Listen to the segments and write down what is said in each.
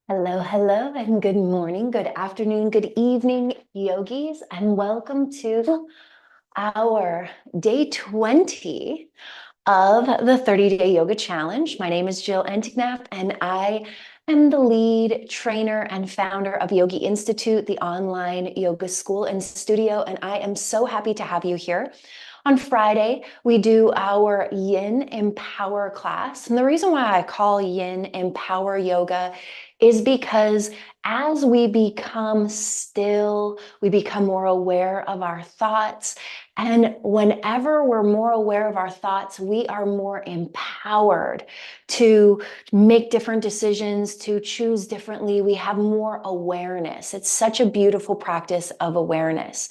Hello, hello, and good morning, good afternoon, good evening, yogis, and welcome to our day 20 of the 30-day yoga challenge. My name is Jill Entignaf, and I am the lead trainer and founder of Yogi Institute, the online yoga school and studio, and I am so happy to have you here. On Friday, we do our Yin Empower class. And the reason why I call Yin Empower Yoga is because as we become still, we become more aware of our thoughts. And whenever we're more aware of our thoughts, we are more empowered to make different decisions, to choose differently. We have more awareness. It's such a beautiful practice of awareness.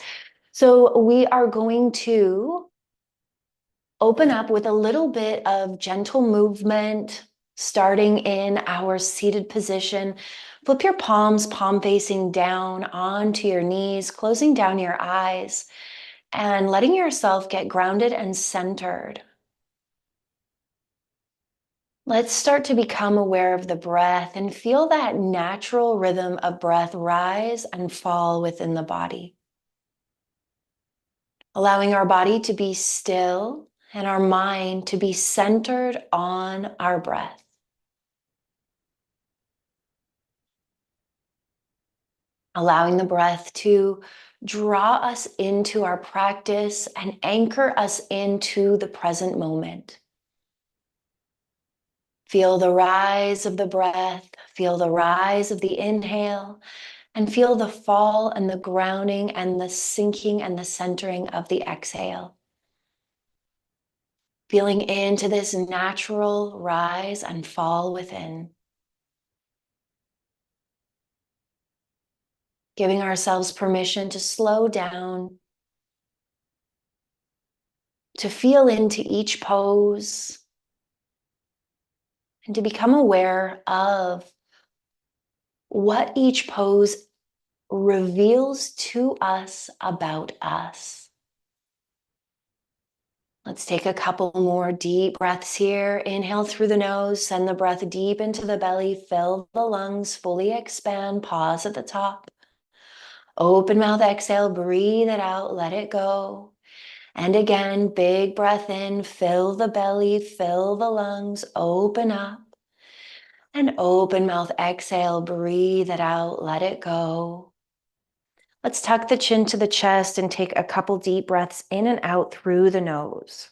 So we are going to open up with a little bit of gentle movement, starting in our seated position. Flip your palms, palm facing down onto your knees, closing down your eyes, and letting yourself get grounded and centered. Let's start to become aware of the breath and feel that natural rhythm of breath rise and fall within the body. Allowing our body to be still and our mind to be centered on our breath. Allowing the breath to draw us into our practice and anchor us into the present moment. Feel the rise of the breath, feel the rise of the inhale, and feel the fall and the grounding and the sinking and the centering of the exhale. Feeling into this natural rise and fall within. Giving ourselves permission to slow down, to feel into each pose, and to become aware of what each pose reveals to us about us. Let's take a couple more deep breaths here. Inhale through the nose, send the breath deep into the belly, fill the lungs, fully expand, pause at the top. Open mouth exhale, breathe it out, let it go. And again, big breath in, fill the belly, fill the lungs, open up. And open mouth exhale, breathe it out, let it go. Let's tuck the chin to the chest and take a couple deep breaths in and out through the nose.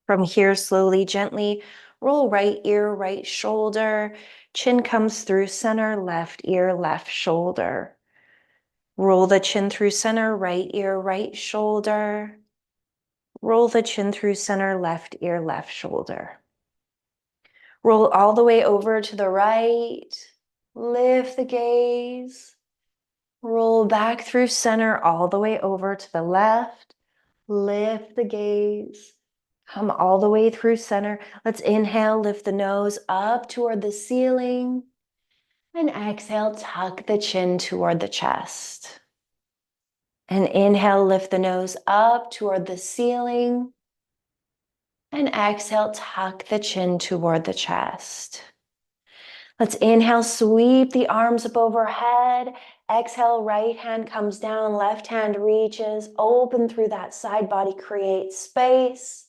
From here, slowly, gently roll right ear, right shoulder. Chin comes through center, left ear, left shoulder. Roll the chin through center, right ear, right shoulder. Roll the chin through center, left ear, left shoulder. Roll all the way over to the right. Lift the gaze. Roll back through center, all the way over to the left. Lift the gaze. Come all the way through center. Let's inhale, lift the nose up toward the ceiling. And exhale, tuck the chin toward the chest. And inhale, lift the nose up toward the ceiling. And exhale, tuck the chin toward the chest. Let's inhale, sweep the arms up overhead. Exhale, right hand comes down, left hand reaches, open through that side body, create space.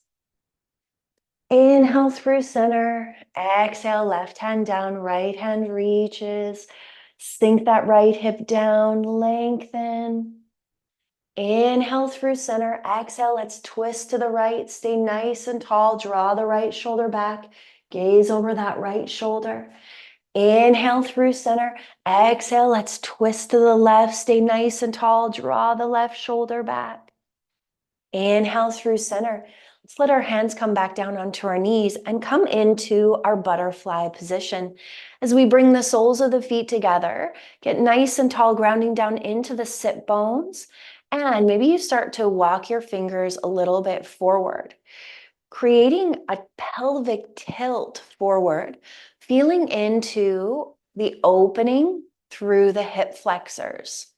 Inhale through center, exhale, left hand down, right hand reaches. Sink that right hip down, lengthen. Inhale through center, exhale, let's twist to the right, stay nice and tall, draw the right shoulder back, gaze over that right shoulder. Inhale through center, exhale, let's twist to the left, stay nice and tall, draw the left shoulder back. Inhale through center. Let's let our hands come back down onto our knees and come into our butterfly position. As we bring the soles of the feet together, get nice and tall, grounding down into the sit bones. And maybe you start to walk your fingers a little bit forward, creating a pelvic tilt forward, feeling into the opening through the hip flexors.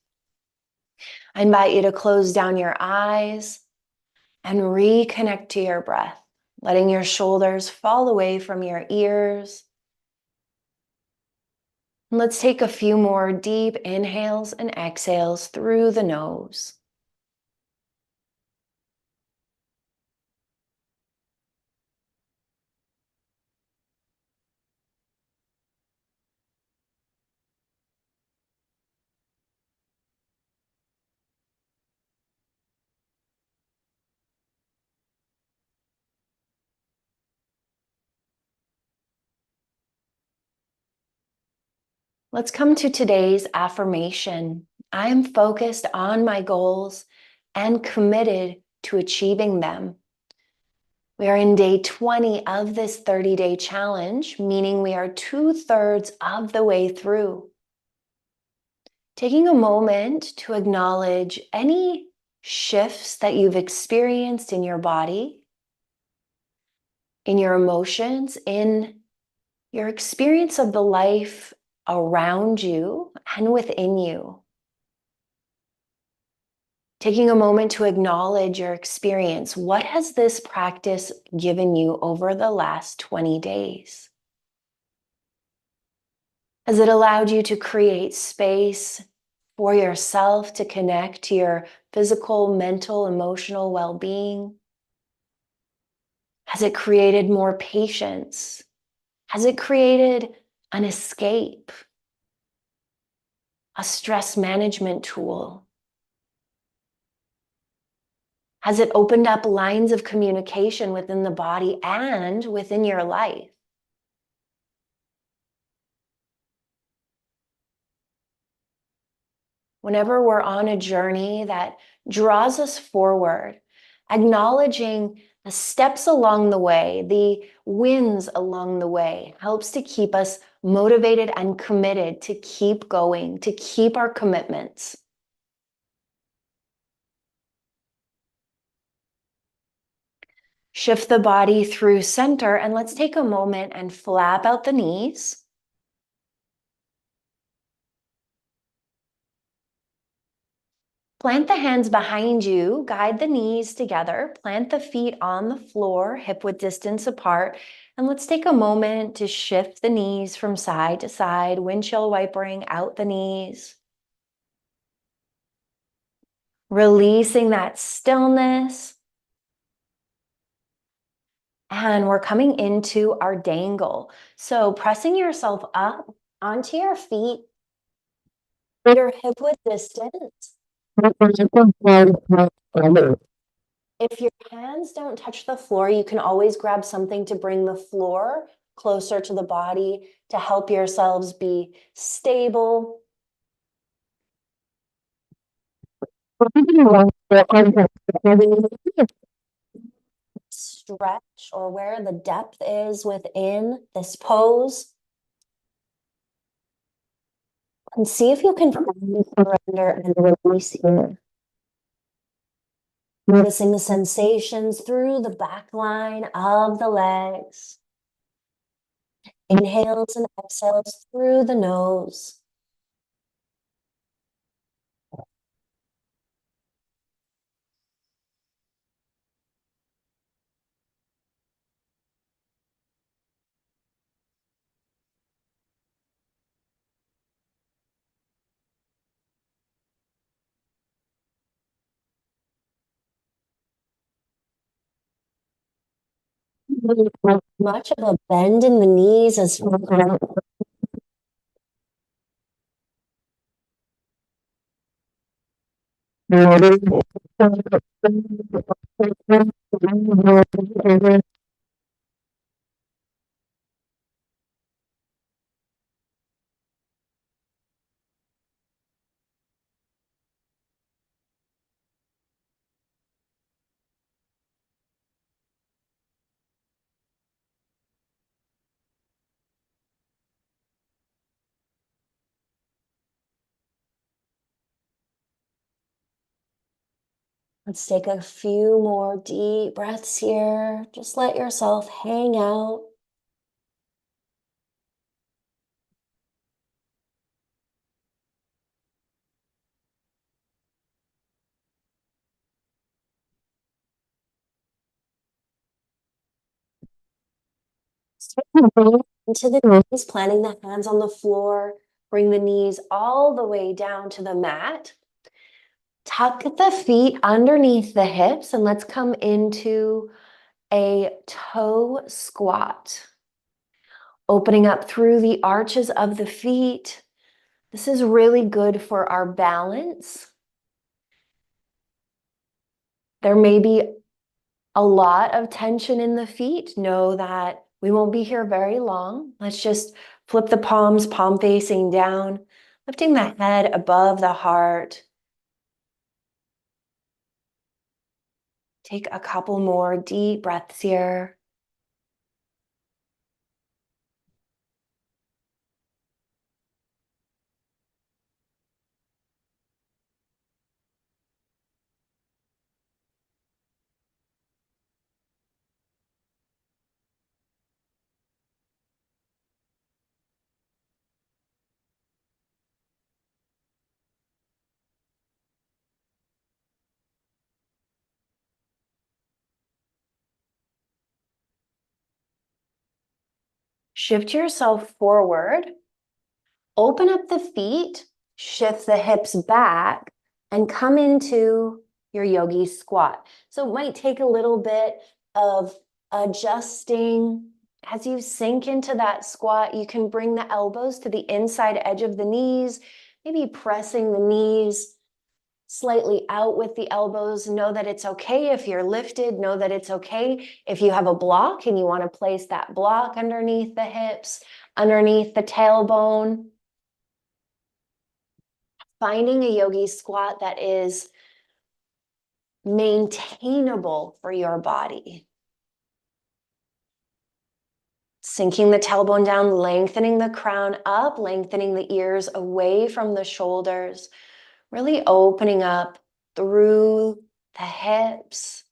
I invite you to close down your eyes and reconnect to your breath, letting your shoulders fall away from your ears. And let's take a few more deep inhales and exhales through the nose. Let's come to today's affirmation. I am focused on my goals and committed to achieving them. We are in day 20 of this 30-day challenge, meaning we are 2/3 of the way through. Taking a moment to acknowledge any shifts that you've experienced in your body, in your emotions, in your experience of the life around you and within you. Taking a moment to acknowledge your experience. What has this practice given you over the last 20 days? Has it allowed you to create space for yourself to connect to your physical, mental, emotional well-being? Has it created more patience? Has it created an escape, a stress management tool? Has it opened up lines of communication within the body and within your life? Whenever we're on a journey that draws us forward, acknowledging the steps along the way, the wins along the way, helps to keep us motivated and committed to keep going, to keep our commitments. Shift the body through center, and let's take a moment and flap out the knees. Plant the hands behind you, guide the knees together, plant the feet on the floor, hip width distance apart, and let's take a moment to shift the knees from side to side, windshield wipering out the knees. Releasing that stillness. And we're coming into our dangle. So pressing yourself up onto your feet, your hip width distance. If your hands don't touch the floor, you can always grab something to bring the floor closer to the body to help yourselves be stable. Stretch or where the depth is within this pose. And see if you can find surrender and release here. Noticing the sensations through the back line of the legs. Inhales and exhales through the nose. Much of a bend in the knees as Let's take a few more deep breaths here. Just let yourself hang out. Into the knees, planting the hands on the floor. Bring the knees all the way down to the mat. Tuck the feet underneath the hips and let's come into a toe squat. Opening up through the arches of the feet. This is really good for our balance. There may be a lot of tension in the feet. Know that we won't be here very long. Let's just flip the palms, palm facing down, lifting the head above the heart. Take a couple more deep breaths here. Shift yourself forward. Open up the feet, shift the hips back, and come into your yogi squat. So it might take a little bit of adjusting. As you sink into that squat, you can bring the elbows to the inside edge of the knees, maybe pressing the knees slightly out with the elbows. Know that it's okay if you're lifted. Know that it's okay if you have a block and you want to place that block underneath the hips, underneath the tailbone. Finding a yogi squat that is maintainable for your body. Sinking the tailbone down, lengthening the crown up, lengthening the ears away from the shoulders, really opening up through the hips.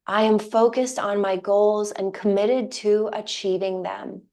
I am focused on my goals and committed to achieving them.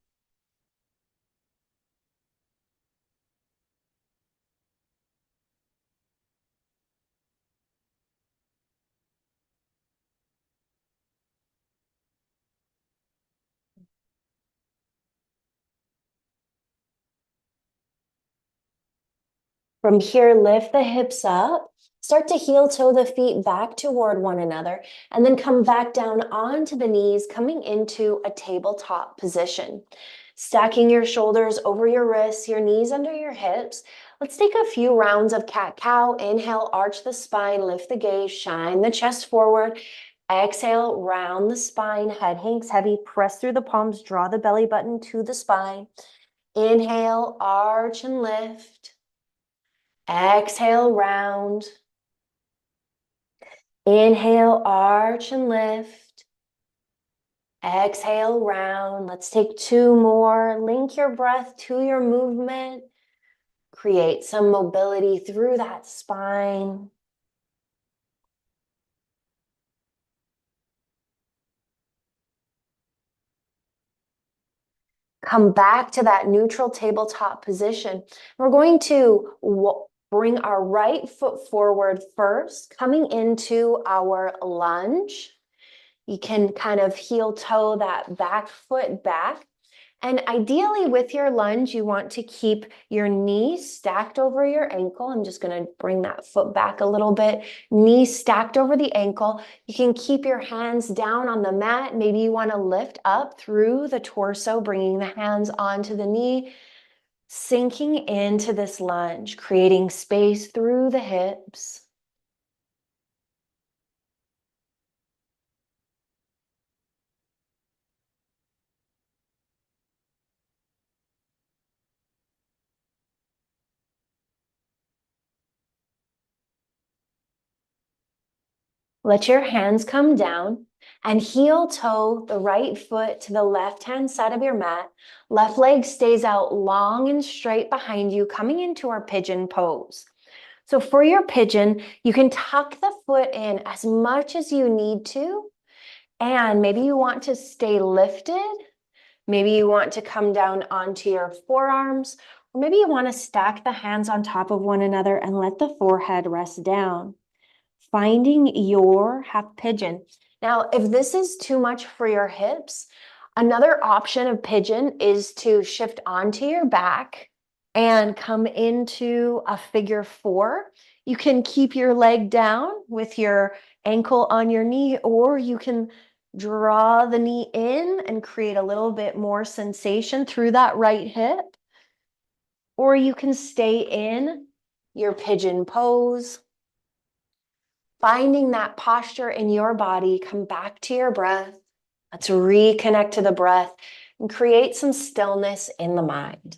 From here, lift the hips up, start to heel toe the feet back toward one another, and then come back down onto the knees, coming into a tabletop position. Stacking your shoulders over your wrists, your knees under your hips. Let's take a few rounds of cat-cow. Inhale, arch the spine, lift the gaze, shine the chest forward. Exhale, round the spine, head hangs heavy, press through the palms, draw the belly button to the spine. Inhale, arch and lift. Exhale, round. Inhale, arch and lift. Exhale, round. Let's take two more. Link your breath to your movement. Create some mobility through that spine. Come back to that neutral tabletop position. We're going to bring our right foot forward first, coming into our lunge. You can kind of heel toe that back foot back. And ideally with your lunge, you want to keep your knees stacked over your ankle. I'm just going to bring that foot back a little bit. Knees stacked over the ankle. You can keep your hands down on the mat. Maybe you want to lift up through the torso, bringing the hands onto the knee, sinking into this lunge, creating space through the hips. Let your hands come down and heel toe the right foot to the left-hand side of your mat. Left leg stays out long and straight behind you, coming into our pigeon pose. So for your pigeon, you can tuck the foot in as much as you need to. And maybe you want to stay lifted. Maybe you want to come down onto your forearms. Or maybe you want to stack the hands on top of one another and let the forehead rest down. Finding your half pigeon. Now, if this is too much for your hips, Another option of pigeon is to shift onto your back and come into a figure four. You can keep your leg down with your ankle on your knee, or you can draw the knee in and create a little bit more sensation through that right hip. Or you can stay in your pigeon pose, finding that posture in your body. Come back to your breath. Let's reconnect to the breath and create some stillness in the mind.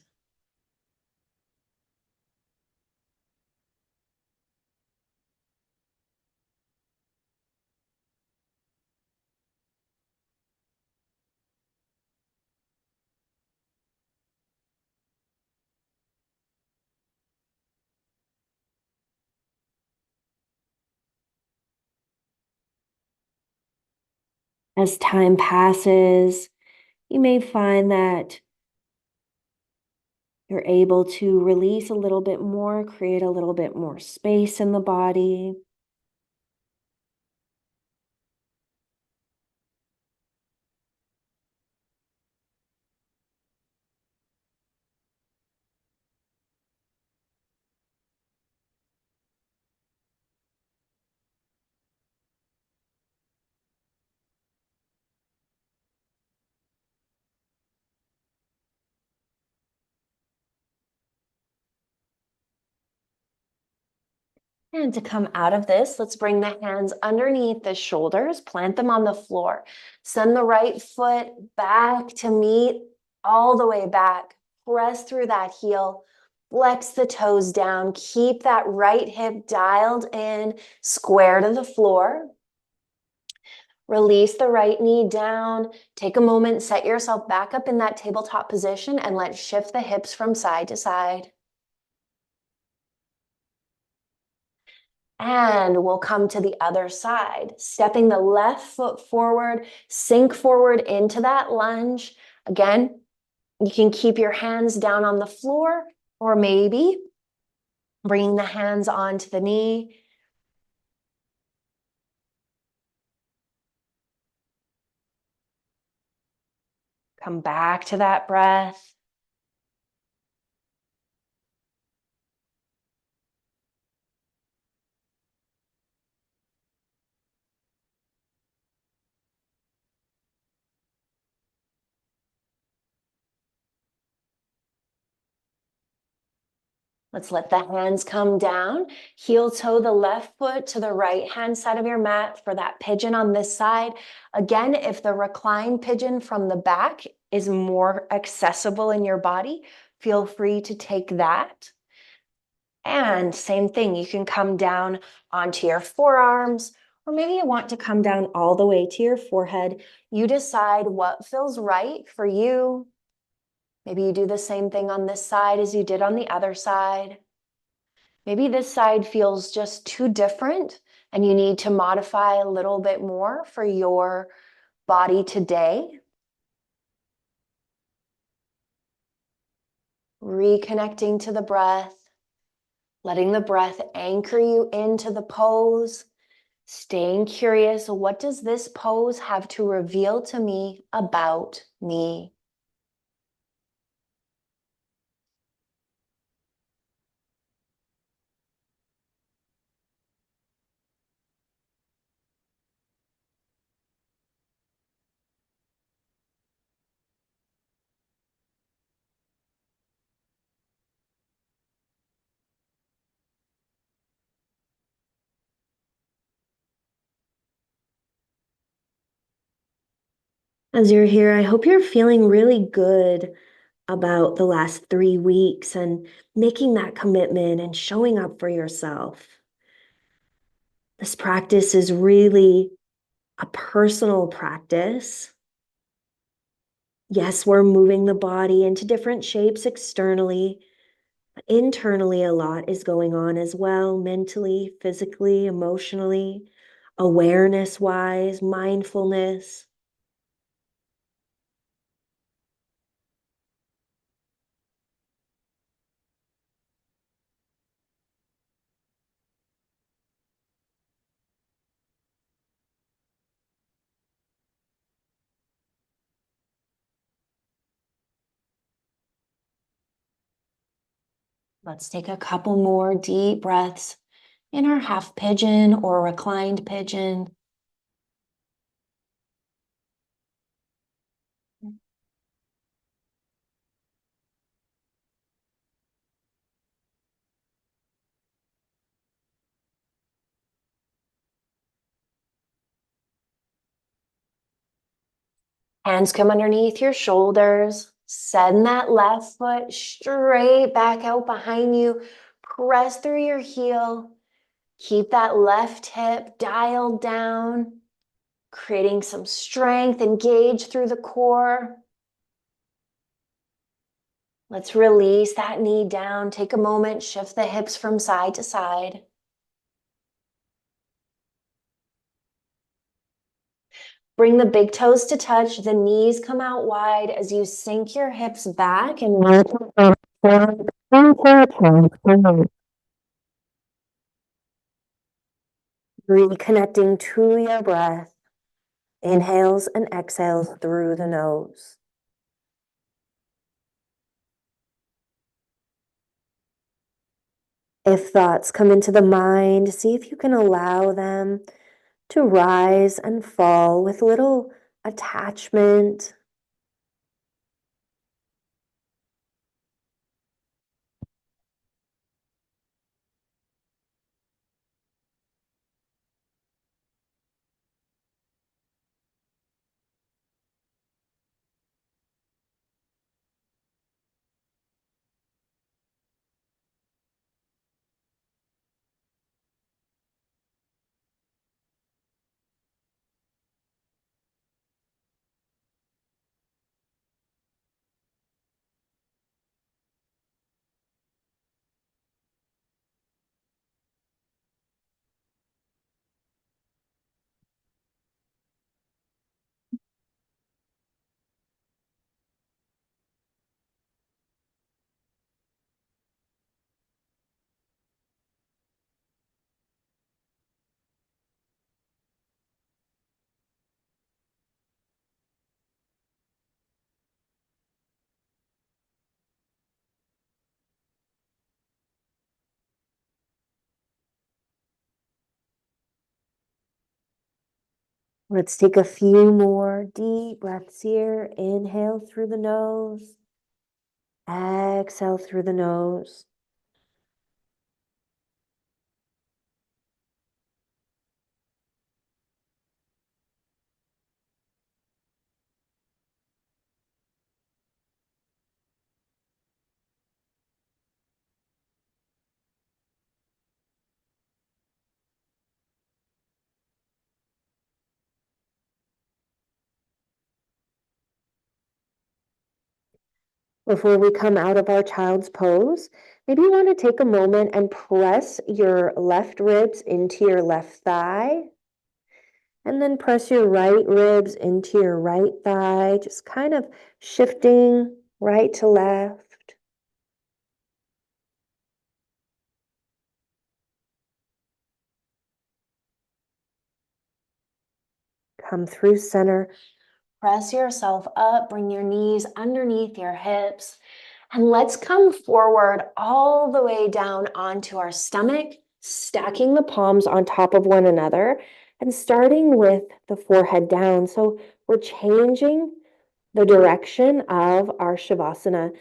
As time passes, you may find that you're able to release a little bit more, create a little bit more space in the body. And to come out of this, let's bring the hands underneath the shoulders, plant them on the floor. Send the right foot back to meet all the way back. Press through that heel, flex the toes down, keep that right hip dialed in, square to the floor. Release the right knee down. Take a moment, set yourself back up in that tabletop position, and let's shift the hips from side to side. And we'll come to the other side, stepping the left foot forward, sink forward into that lunge. Again, you can keep your hands down on the floor, or maybe bringing the hands onto the knee. Come back to that breath. Let's let the hands come down. Heel toe the left foot to the right hand side of your mat for that pigeon on this side. Again, if the reclined pigeon from the back is more accessible in your body, feel free to take that. And same thing, you can come down onto your forearms, or maybe you want to come down all the way to your forehead. You decide what feels right for you. Maybe you do the same thing on this side as you did on the other side. Maybe this side feels just too different and you need to modify a little bit more for your body today. Reconnecting to the breath, letting the breath anchor you into the pose, staying curious. What does this pose have to reveal to me about me? As you're here, I hope you're feeling really good about the last 3 weeks and making that commitment and showing up for yourself. This practice is really a personal practice. Yes, we're moving the body into different shapes externally, but internally, a lot is going on as well, mentally, physically, emotionally, awareness-wise, mindfulness. Let's take a couple more deep breaths in our half pigeon or reclined pigeon. Hands come underneath your shoulders. Send that left foot straight back out behind you. Press through your heel. Keep that left hip dialed down, creating some strength. Engage through the core. Let's release that knee down. Take a moment, shift the hips from side to side. Bring the big toes to touch. The knees come out wide as you sink your hips back and reconnecting to your breath. Inhales and exhales through the nose. If thoughts come into the mind, see if you can allow them to rise and fall with little attachment. Let's take a few more deep breaths here. Inhale through the nose. Exhale through the nose. Before we come out of our child's pose, maybe you want to take a moment and press your left ribs into your left thigh. And then press your right ribs into your right thigh, just kind of shifting right to left. Come through center. Press yourself up, bring your knees underneath your hips. And let's come forward all the way down onto our stomach, stacking the palms on top of one another and starting with the forehead down. So we're changing the direction of our Shavasana.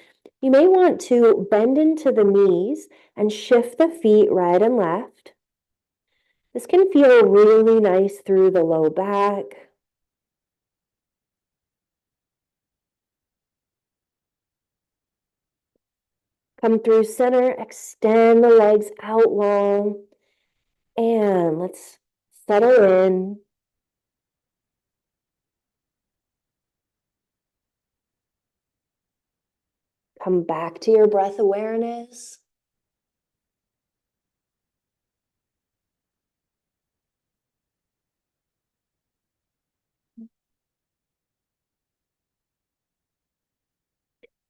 You may want to bend into the knees and shift the feet right and left. This can feel really nice through the low back. Come through center, extend the legs out long, and let's settle in. Come back to your breath awareness.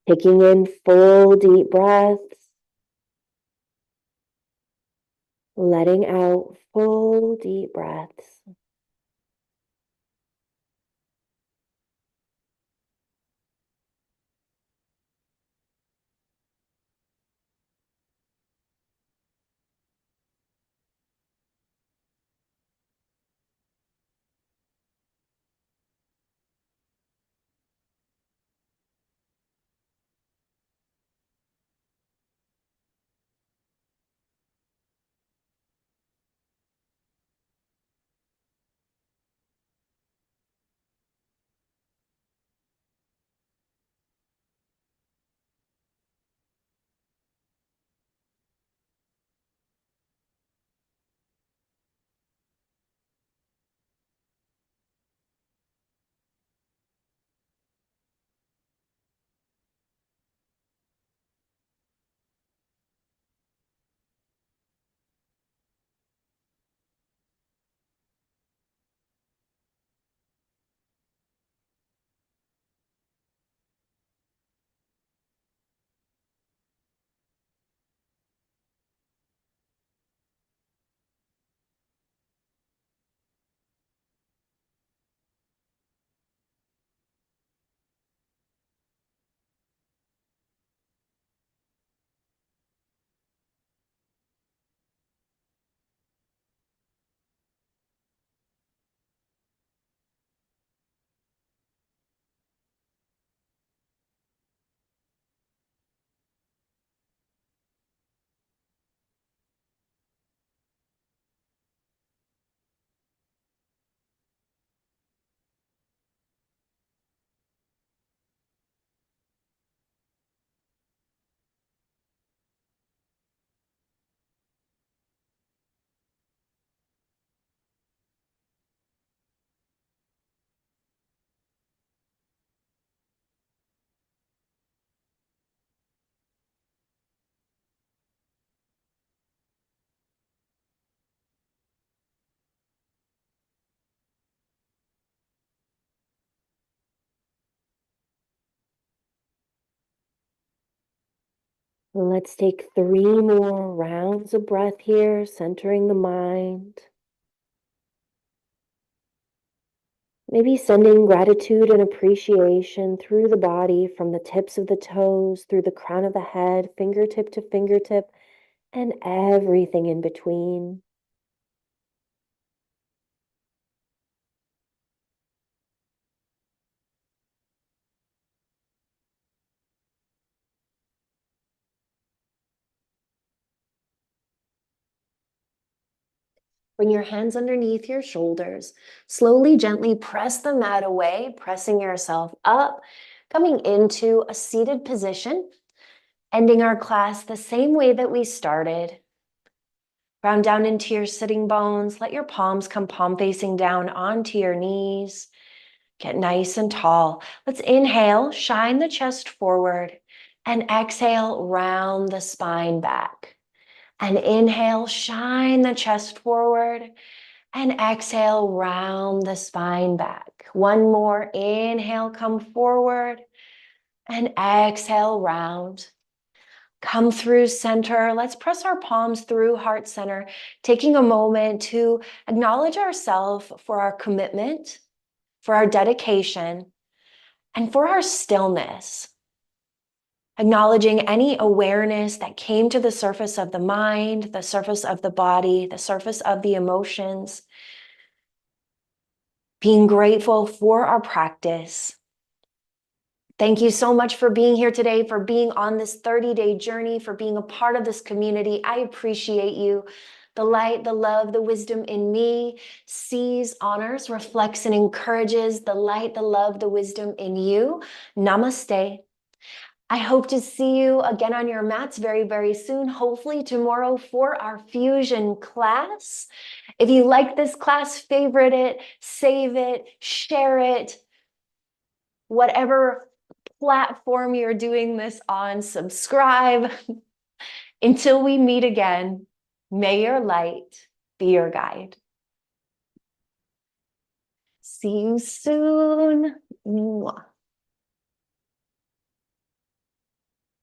Taking in full deep breaths. Letting out full deep breaths. Let's take 3 more rounds of breath here, centering the mind. Maybe sending gratitude and appreciation through the body, from the tips of the toes, through the crown of the head, fingertip to fingertip, and everything in between. Bring your hands underneath your shoulders. Slowly, gently press the mat away, pressing yourself up, coming into a seated position, ending our class the same way that we started. Ground down into your sitting bones. Let your palms come palm facing down onto your knees. Get nice and tall. Let's inhale, shine the chest forward, and exhale, round the spine back. And inhale, shine the chest forward, and exhale, round the spine back. One more, inhale, come forward, and exhale, round. Come through center. Let's press our palms through heart center, taking a moment to acknowledge ourselves for our commitment, for our dedication, and for our stillness. Acknowledging any awareness that came to the surface of the mind, the surface of the body, the surface of the emotions. Being grateful for our practice. Thank you so much for being here today, for being on this 30-day journey, for being a part of this community. I appreciate you. The light, the love, the wisdom in me sees, honors, reflects, and encourages the light, the love, the wisdom in you. Namaste. I hope to see you again on your mats very, very soon, hopefully tomorrow for our fusion class. If you like this class, favorite it, save it, share it, whatever platform you're doing this on, subscribe. Until we meet again, may your light be your guide. See you soon. Mwah.